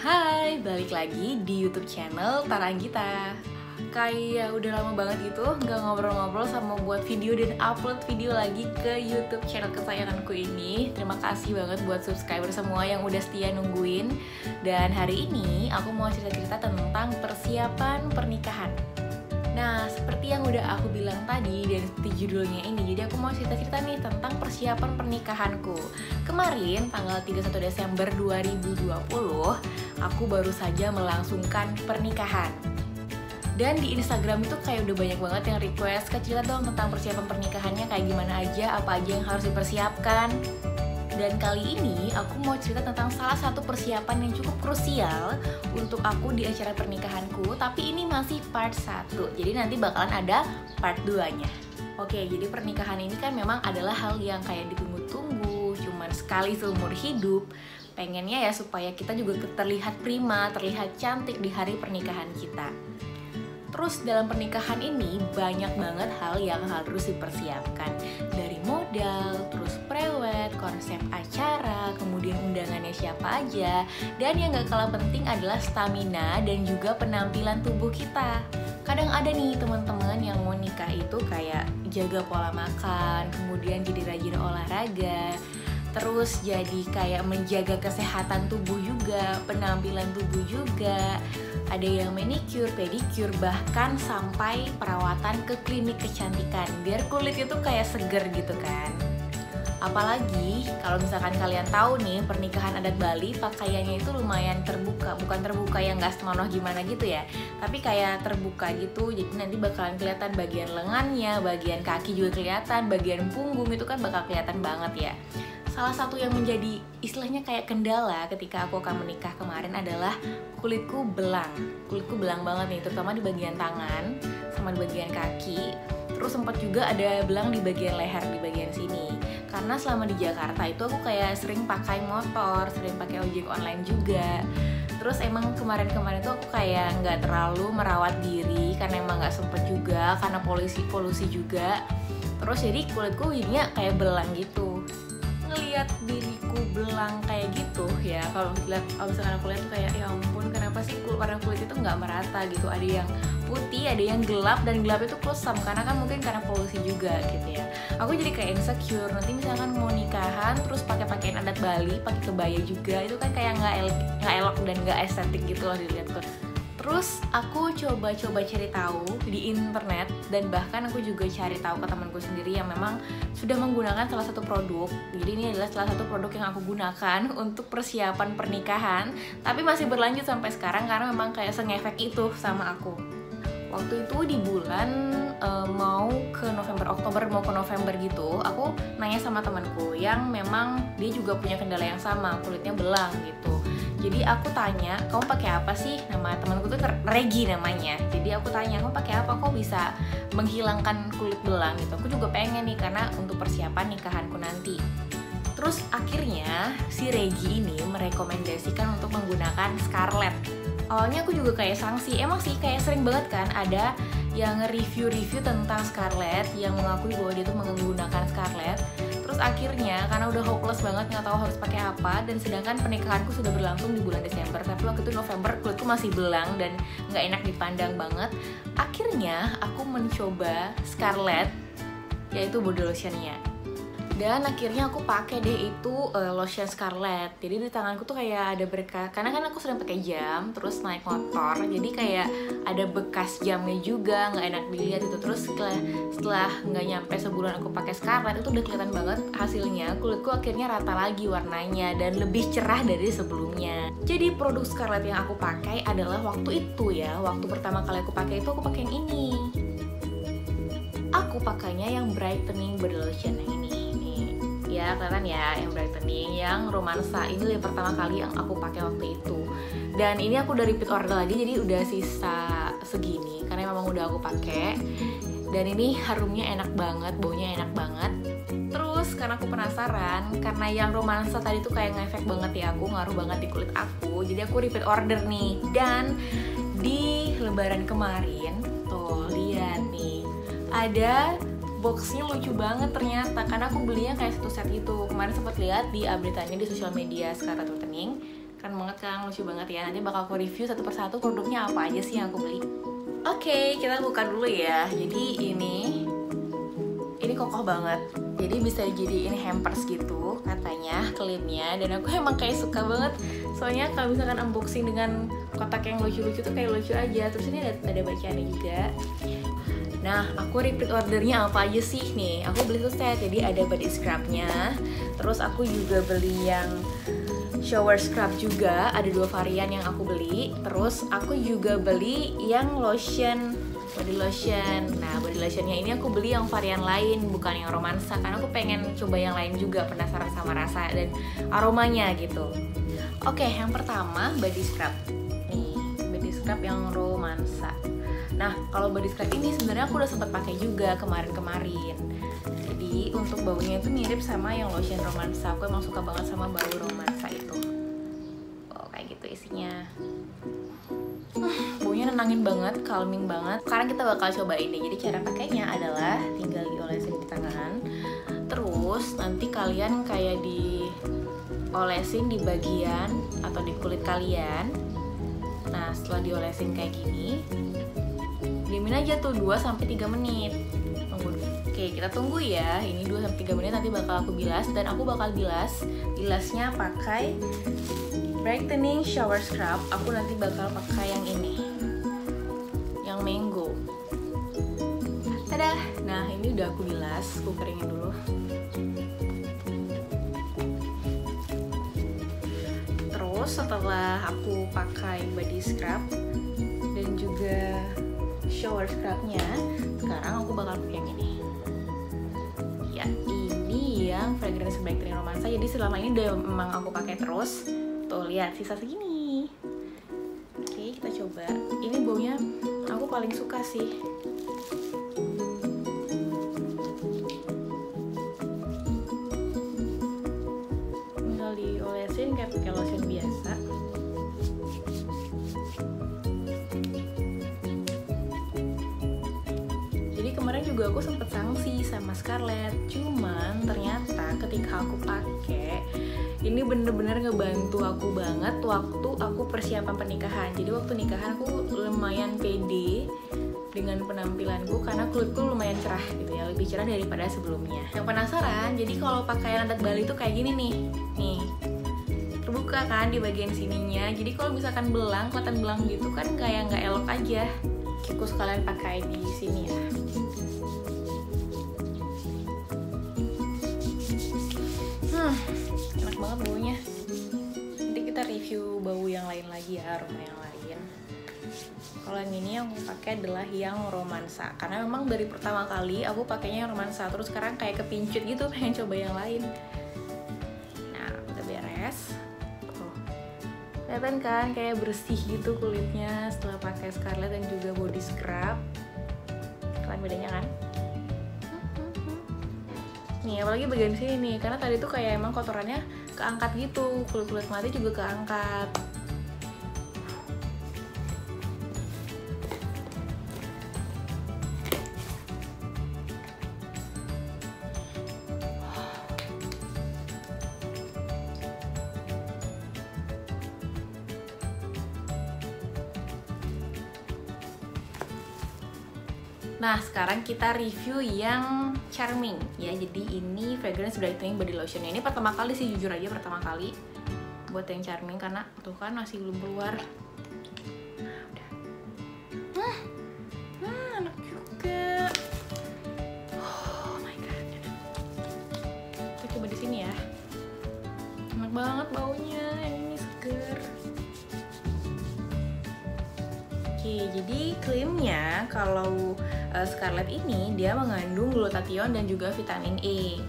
Hai, balik lagi di YouTube channel Tara Anggita. Kayak udah lama banget gitu nggak ngobrol-ngobrol sama buat video dan upload video lagi ke YouTube channel kesayanganku ini. Terima kasih banget buat subscriber semua yang udah setia nungguin. Dan hari ini aku mau cerita-cerita tentang persiapan pernikahan. Nah, seperti yang udah aku bilang tadi dan seperti judulnya ini, jadi aku mau cerita-cerita nih tentang persiapan pernikahanku. Kemarin, tanggal 31 Desember 2020, aku baru saja melangsungkan pernikahan. Dan di Instagram itu kayak udah banyak banget yang request, Kak, cerita dong tentang persiapan pernikahannya kayak gimana aja, apa aja yang harus dipersiapkan. Dan kali ini aku mau cerita tentang salah satu persiapan yang cukup krusial untuk aku di acara pernikahanku. Tapi ini masih part 1, jadi nanti bakalan ada part 2-nya. Oke, jadi pernikahan ini kan memang adalah hal yang kayak ditunggu-tunggu, cuman sekali seumur hidup. Pengennya ya supaya kita juga terlihat prima, terlihat cantik di hari pernikahan kita. Terus dalam pernikahan ini banyak banget hal yang harus dipersiapkan. Dari modal, terus prewed, konsep acara, kemudian undangannya siapa aja. Dan yang gak kalah penting adalah stamina dan juga penampilan tubuh kita. Kadang ada nih teman-teman yang mau nikah itu kayak jaga pola makan, kemudian jadi rajin olahraga, terus jadi kayak menjaga kesehatan tubuh juga, penampilan tubuh juga. Ada yang manicure, pedicure, bahkan sampai perawatan ke klinik kecantikan biar kulit itu kayak seger gitu kan. Apalagi kalau misalkan kalian tahu nih pernikahan adat Bali pakaiannya itu lumayan terbuka. Bukan terbuka yang gak senonoh gimana gitu ya, tapi kayak terbuka gitu. Jadi nanti bakalan kelihatan bagian lengannya, bagian kaki juga kelihatan, bagian punggung itu kan bakal kelihatan banget ya. Salah satu yang menjadi istilahnya kayak kendala ketika aku akan menikah kemarin adalah kulitku belang. Kulitku belang banget nih, terutama di bagian tangan sama di bagian kaki. Terus sempat juga ada belang di bagian leher, di bagian sini. Karena selama di Jakarta itu aku kayak sering pakai motor, sering pakai ojek online juga. Terus emang kemarin-kemarin tuh aku kayak nggak terlalu merawat diri karena emang nggak sempet juga, karena polusi juga. Terus jadi kulitku jadinya kayak belang gitu. Ngelihat diriku belang kayak gitu ya, kalau misalkan aku lihat tuh kayak ya ampun, kenapa sih warna kulit itu nggak merata gitu, ada yang putih, ada yang gelap, dan gelap itu kusam karena kan mungkin karena polusi juga gitu ya. Aku jadi kayak insecure nanti misalkan mau nikahan terus pakai pakaian adat Bali, pakai kebaya juga, itu kan kayak nggak elok dan nggak estetik gitu loh dilihat tuh. Terus aku coba-coba cari tahu di internet, dan bahkan aku juga cari tahu ke temanku sendiri yang memang sudah menggunakan salah satu produk. Jadi ini adalah salah satu produk yang aku gunakan untuk persiapan pernikahan, tapi masih berlanjut sampai sekarang karena memang kayak sengefek itu sama aku. Waktu itu di bulan mau ke November gitu, aku nanya sama temanku yang memang dia juga punya kendala yang sama, kulitnya belang gitu. Jadi aku tanya, kamu pakai apa sih? Nama temanku tuh Regi namanya. Jadi aku tanya, kamu pakai apa kok bisa menghilangkan kulit belang gitu? Aku juga pengen nih karena untuk persiapan nikahanku nanti. Terus akhirnya si Regi ini merekomendasikan untuk menggunakan Scarlett. Awalnya aku juga kayak sanksi, emang sih kayak sering banget kan ada yang review tentang Scarlett yang mengakui bahwa dia tuh menggunakan Scarlett. Terus akhirnya karena udah hopeless banget nggak tahu harus pakai apa, dan sedangkan pernikahanku sudah berlangsung di bulan Desember, tapi waktu itu November kulitku masih belang dan nggak enak dipandang banget. Akhirnya aku mencoba Scarlett, yaitu body lotionnya. Dan akhirnya aku pakai deh itu lotion Scarlett. Jadi di tanganku tuh kayak ada berkas, karena kan aku sering pakai jam terus naik motor, jadi kayak ada bekas jamnya juga, nggak enak dilihat itu. Terus setelah nggak nyampe sebulan aku pakai Scarlett, itu udah kelihatan banget hasilnya. Kulitku akhirnya rata lagi warnanya dan lebih cerah dari sebelumnya. Jadi produk Scarlett yang aku pakai adalah waktu itu ya, waktu pertama kali aku pakai itu aku pakai yang ini. Aku pakainya yang brightening body lotion yang ini. Ya kelihatan ya, yang brightening, yang romansa. Ini yang pertama kali yang aku pakai waktu itu. Dan ini aku udah repeat order lagi, jadi udah sisa segini karena memang udah aku pakai. Dan ini harumnya enak banget, baunya enak banget. Terus karena aku penasaran, karena yang romansa tadi tuh kayak ngefek banget ya aku, ngaruh banget di kulit aku, jadi aku repeat order nih. Dan di lebaran kemarin, tuh lihat nih, ada boxnya lucu banget ternyata, karena aku belinya kayak satu set gitu. Kemarin sempat lihat di update-annya di sosial media Scarlett Whitening, Keren banget kan, lucu banget ya. Nanti bakal aku review satu persatu produknya apa aja sih yang aku beli. Oke, kita buka dulu ya. Jadi ini kokoh banget. Jadi bisa dijadiin hampers gitu katanya klipnya. Dan aku emang kayak suka banget. Soalnya kalau misalkan unboxing dengan kotak yang lucu-lucu tuh kayak lucu aja. Terus ini ada bacaannya juga. Nah, aku repeat ordernya apa aja sih nih? Aku beli tuh set, jadi ada body scrubnya. Terus aku juga beli yang shower scrub juga, ada 2 varian yang aku beli. Terus aku juga beli yang lotion, body lotion. Nah, body lotionnya ini aku beli yang varian lain, bukan yang romansa, karena aku pengen coba yang lain juga, penasaran sama rasa dan aromanya gitu. Oke, yang pertama body scrub. Nih, body scrub yang romansa. Nah, kalau body scrub ini sebenarnya aku udah sempat pakai juga kemarin-kemarin. Jadi untuk baunya itu mirip sama yang lotion romansa. Aku emang suka banget sama bau romansa itu. Oh, kayak gitu isinya. Baunya nenangin banget, calming banget. Sekarang kita bakal coba ini. Jadi cara pakainya adalah tinggal diolesin di tangan. Terus nanti kalian kayak diolesin di bagian atau di kulit kalian. Nah, setelah diolesin kayak gini, diemin aja tuh 2-3 menit. Tunggu. Oke, kita tunggu ya. Ini 2-3 menit nanti bakal aku bilas, dan aku bakal bilasnya pakai brightening shower scrub. Aku nanti bakal pakai yang ini, yang mango. Tada. Nah, ini udah aku bilas, aku keringin dulu. Terus setelah aku pakai body scrub dan juga shower scrubnya, sekarang aku bakal pakai yang ini. Ya, ini yang fragrance brightening romansa. Jadi selama ini udah memang aku pakai terus. Tuh, lihat sisa segini. Oke, kita coba. Ini baunya aku paling suka sih. Tinggal diolesin kayak pakai lotion biasa. Kemarin juga aku sempet sanksi sama Scarlett, cuman ternyata ketika aku pakai ini bener-bener ngebantu aku banget waktu aku persiapan pernikahan. Jadi waktu nikahan aku lumayan pede dengan penampilanku karena kulitku lumayan cerah gitu ya, lebih cerah daripada sebelumnya. Yang penasaran, jadi kalau pakaian adat Bali tuh kayak gini nih, terbuka kan di bagian sininya. Jadi kalau misalkan belang, kelihatan belang gitu kan kayak nggak elok aja. Aku sekalian pakai di sini ya. Enak banget baunya. Nanti kita review bau yang lain lagi ya, aroma yang lain. Kalau yang ini yang aku pakai adalah yang romansa, karena memang dari pertama kali aku pakainya yang romansa, terus sekarang kayak kepincut gitu pengen coba yang lain. Nah, udah beres. Tuh, kelihatan kan kayak bersih gitu kulitnya setelah pakai Scarlett dan juga body scrub. Kalian bedanya kan? Nih, apalagi bagian sini nih, karena tadi tuh kayak emang kotorannya keangkat gitu, kulit-kulit mati juga keangkat. Nah, sekarang kita review yang Charming ya. Jadi ini fragrance brightening body lotionnya. Ini pertama kali sih, jujur aja pertama kali buat yang Charming, karena tuh kan masih belum keluar. Nah, udah. Enak juga. Oh my god. Kita coba di sini ya. Enak banget baunya. Ini seger. Oke, jadi klaimnya kalau Scarlett ini dia mengandung glutathione dan juga vitamin E.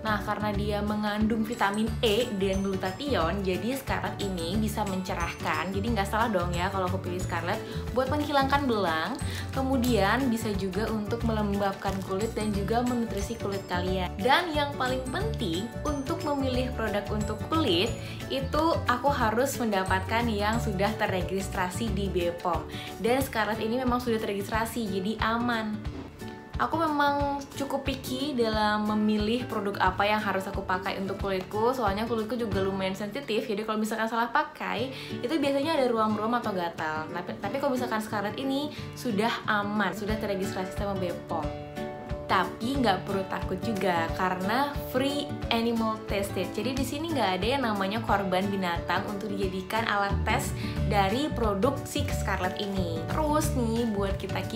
Nah, karena dia mengandung vitamin E dan glutathione, jadi Scarlett ini bisa mencerahkan. Jadi nggak salah dong ya kalau aku pilih Scarlett buat menghilangkan belang. Kemudian bisa juga untuk melembabkan kulit dan juga menutrisi kulit kalian. Dan yang paling penting untuk memilih produk untuk kulit itu aku harus mendapatkan yang sudah terregistrasi di BPOM. Dan Scarlett ini memang sudah terregistrasi, jadi aman. Aku memang cukup picky dalam memilih produk apa yang harus aku pakai untuk kulitku. Soalnya kulitku juga lumayan sensitif, jadi kalau misalkan salah pakai, itu biasanya ada ruam-ruam atau gatal. Tapi kalau misalkan Scarlett ini sudah aman, sudah teregistrasi sama BPOM. Tapi nggak perlu takut juga karena free animal tested. Jadi di sini nggak ada yang namanya korban binatang untuk dijadikan alat tes dari produk si Scarlett ini. Terus nih buat kita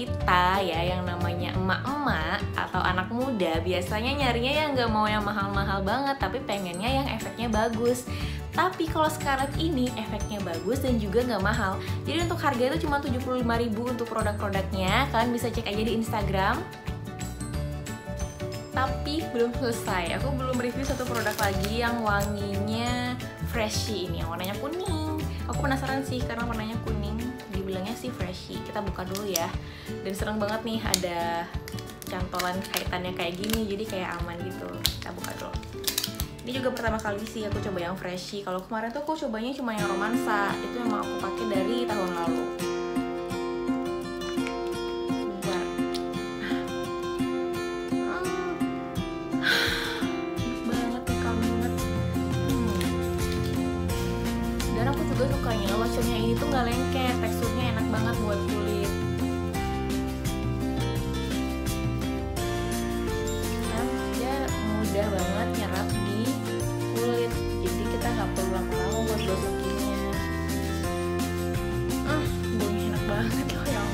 ya yang namanya emak-emak atau anak muda biasanya nyarinya yang nggak mau yang mahal-mahal banget, tapi pengennya yang efeknya bagus. Tapi kalau Scarlett ini efeknya bagus dan juga nggak mahal. Jadi untuk harga itu cuma 75.000 untuk produk-produknya. Kalian bisa cek aja di Instagram. Tapi belum selesai, aku belum review satu produk lagi yang wanginya freshy ini, yang warnanya kuning. Aku penasaran sih karena warnanya kuning, dibilangnya sih freshy. Kita buka dulu ya. Dan seneng banget nih ada cantolan kaitannya kayak gini, jadi kayak aman gitu. Kita buka dulu. Ini juga pertama kali sih aku coba yang freshy. Kalau kemarin tuh aku cobanya cuma yang romansa, itu memang aku pakai dari tahun lalu. Dan aku juga sukanya lotionnya ini tuh nggak lengket, teksturnya enak banget buat kulit. Dan dia mudah banget nyerap di kulit, jadi kita nggak perlu lama-lama buat gosokinnya. Baunya enak banget loh ya.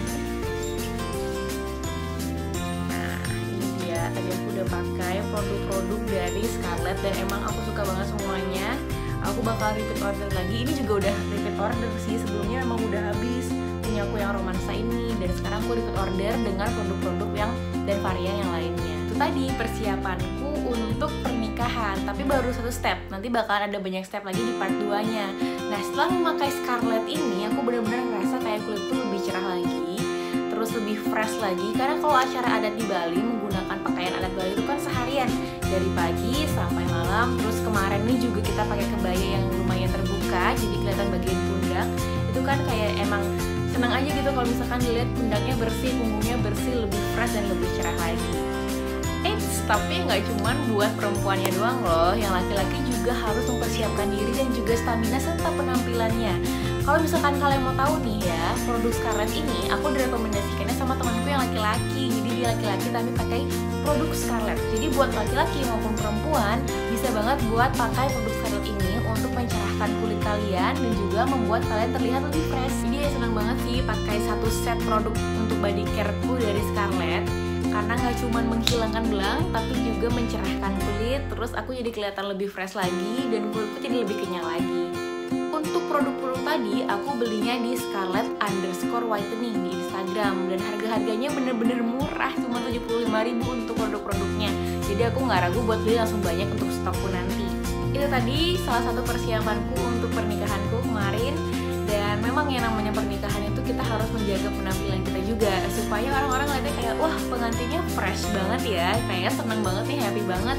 Nah ini dia, tadi aku udah pakai produk-produk dari Scarlett dan emang aku suka banget semuanya. Aku bakal repeat order lagi. Ini juga udah repeat order sih, sebelumnya emang udah habis punya aku yang romansa ini, dan sekarang aku repeat order dengan produk-produk yang dan varian yang lainnya. Itu tadi persiapanku untuk pernikahan, tapi baru satu step. Nanti bakalan ada banyak step lagi di part 2-nya. Nah setelah memakai Scarlett ini, aku benar-benar ngerasa kayak kulitku lebih cerah lagi, terus lebih fresh lagi. Karena kalau acara adat di Bali menggunakan pakaian adat Bali itu kan seharian, dari pagi sampai malam. Terus kemarin nih juga kita pakai kebaya yang lumayan terbuka, jadi kelihatan bagian pundak. Itu kan kayak emang senang aja gitu kalau misalkan dilihat pundaknya bersih, punggungnya bersih, lebih fresh dan lebih cerah lagi. Tapi nggak cuman buat perempuannya doang loh, yang laki-laki juga harus mempersiapkan diri dan juga stamina serta penampilannya. Kalau misalkan kalian mau tahu nih ya, produk Scarlett ini aku direkomendasikannya sama temanku yang laki-laki. Jadi dia laki-laki tapi pakai produk Scarlett. Jadi buat laki-laki maupun perempuan bisa banget buat pakai produk Scarlett ini untuk mencerahkan kulit kalian dan juga membuat kalian terlihat lebih fresh. Jadi ya senang banget sih pakai satu set produk untuk body care-ku dari Scarlett. Karena nggak cuma menghilangkan belang, tapi juga mencerahkan kulit. Terus aku jadi kelihatan lebih fresh lagi dan kulitku jadi lebih kenyal lagi. Untuk produk-produk tadi, aku belinya di Scarlett_whitening di Instagram. Dan harga-harganya bener-bener murah, cuma 75.000 untuk produk-produknya. Jadi aku nggak ragu buat beli langsung banyak untuk stokku nanti. Itu tadi salah satu persiapanku untuk pernikahanku kemarin. Dan memang yang namanya pernikahan itu kita harus menjaga penampilan kita juga, supaya orang-orang ngeliatnya kayak wah pengantinnya fresh banget ya, kayak seneng banget nih, happy banget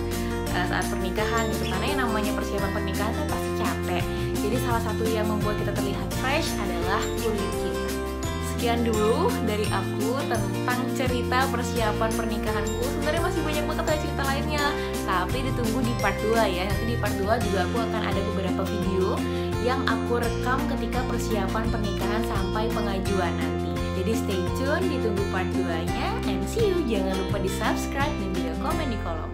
saat pernikahan gitu. Karena yang namanya persiapan pernikahan kan pasti capek. Jadi salah satu yang membuat kita terlihat fresh adalah kulit kita. Sekian dulu dari aku tentang cerita persiapan pernikahanku. Sebenarnya masih banyak banget cerita lainnya, tapi ditunggu di part 2 ya. Nanti di part 2 juga aku akan ada beberapa video yang aku rekam ketika persiapan pernikahan sampai pengajuan nanti. Jadi stay tune, ditunggu part 2-nya, and see you. Jangan lupa di subscribe dan juga komen di kolom.